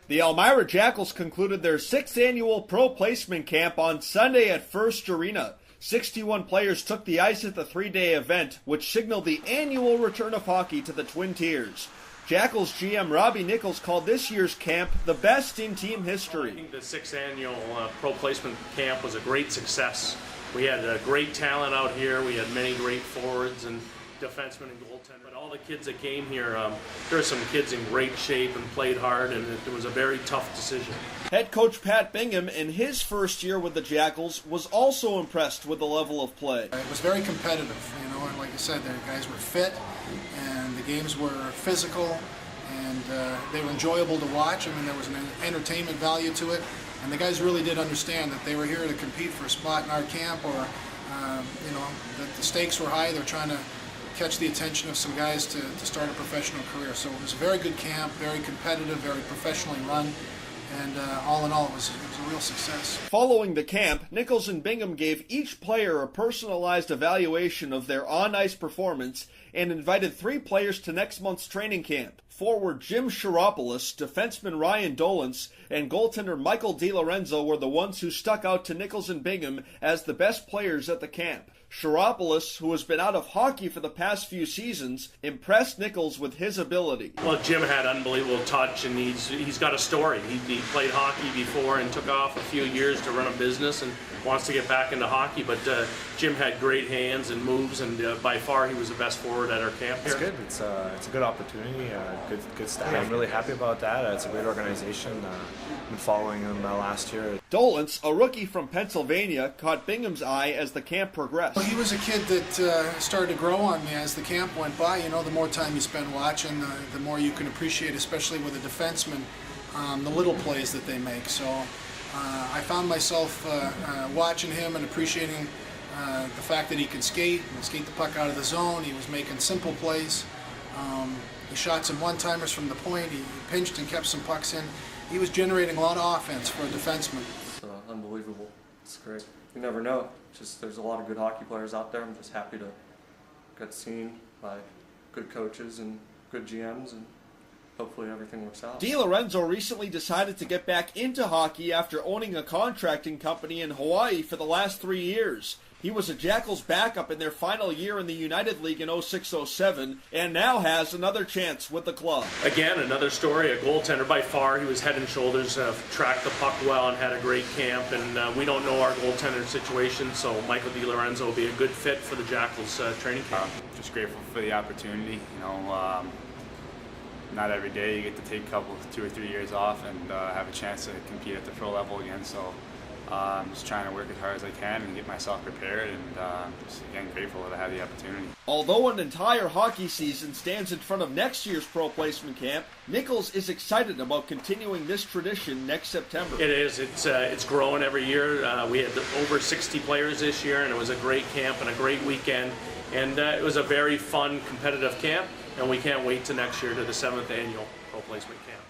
The Elmira Jackals concluded their 6th annual Pro Placement Camp on Sunday at First Arena. 61 players took the ice at the 3-day event, which signaled the annual return of hockey to the Twin Tiers. Jackals GM Robbie Nichols called this year's camp the best in team history. I think the 6th annual Pro Placement Camp was a great success. We had great talent out here. We had many great forwards and defensemen and goaltenders. But all the kids that came here, there were some kids in great shape and played hard, and it was a very tough decision. Head coach Pat Bingham, in his first year with the Jackals, was also impressed with the level of play. It was very competitive, and like I said, the guys were fit, and the games were physical, and they were enjoyable to watch. I mean, there was an entertainment value to it, and the guys really did understand that they were here to compete for a spot in our camp, or that the stakes were high. They're trying to catch the attention of some guys to start a professional career. So it was a very good camp, very competitive, very professionally run, and all in all, it was a real success. Following the camp, Nichols and Bingham gave each player a personalized evaluation of their on-ice performance and invited 3 players to next month's training camp. Forward Jim Cheropoulos, defenseman Ryan Dolan, and goaltender Michael Dilorenzo were the ones who stuck out to Nichols and Bingham as the best players at the camp. Cheropoulos, who has been out of hockey for the past few seasons, impressed Nichols with his ability. Well, Jim had unbelievable touch, and he's got a story. He played hockey before and took off a few years to run a business and wants to get back into hockey, but Jim had great hands and moves, and by far he was the best forward at our camp here. It's good. It's a good opportunity, good staff. I'm really happy about that. It's a great organization. I've been following them last year. Dolan, a rookie from Pennsylvania, caught Bingham's eye as the camp progressed. Well, he was a kid that started to grow on me as the camp went by. You know, the more time you spend watching, the more you can appreciate, especially with a defenseman, the little plays that they make. So I found myself watching him and appreciating the fact that he could skate the puck out of the zone. He was making simple plays. He shot some one-timers from the point. He pinched and kept some pucks in. He was generating a lot of offense for a defenseman. It's unbelievable. It's great. You never know. Just there's a lot of good hockey players out there. I'm just happy to get seen by good coaches and good GMs, and hopefully everything works out. Dilorenzo recently decided to get back into hockey after owning a contracting company in Hawaii for the last 3 years. He was a Jackals backup in their final year in the United League in 06-07 and now has another chance with the club. Again, another story, a goaltender. By far, he was head and shoulders, tracked the puck well and had a great camp, and we don't know our goaltender situation, so Michael Dilorenzo will be a good fit for the Jackals training camp. Just grateful for the opportunity. Not every day you get to take a couple, 2 or 3 years off and have a chance to compete at the pro level again. So I'm just trying to work as hard as I can and get myself prepared, and just again grateful that I had the opportunity. Although an entire hockey season stands in front of next year's Pro Placement Camp, Nichols is excited about continuing this tradition next September. It is. It's growing every year. We had over 60 players this year, and it was a great camp and a great weekend. And it was a very fun, competitive camp, and we can't wait to next year to the 7th annual Pro Placement Camp.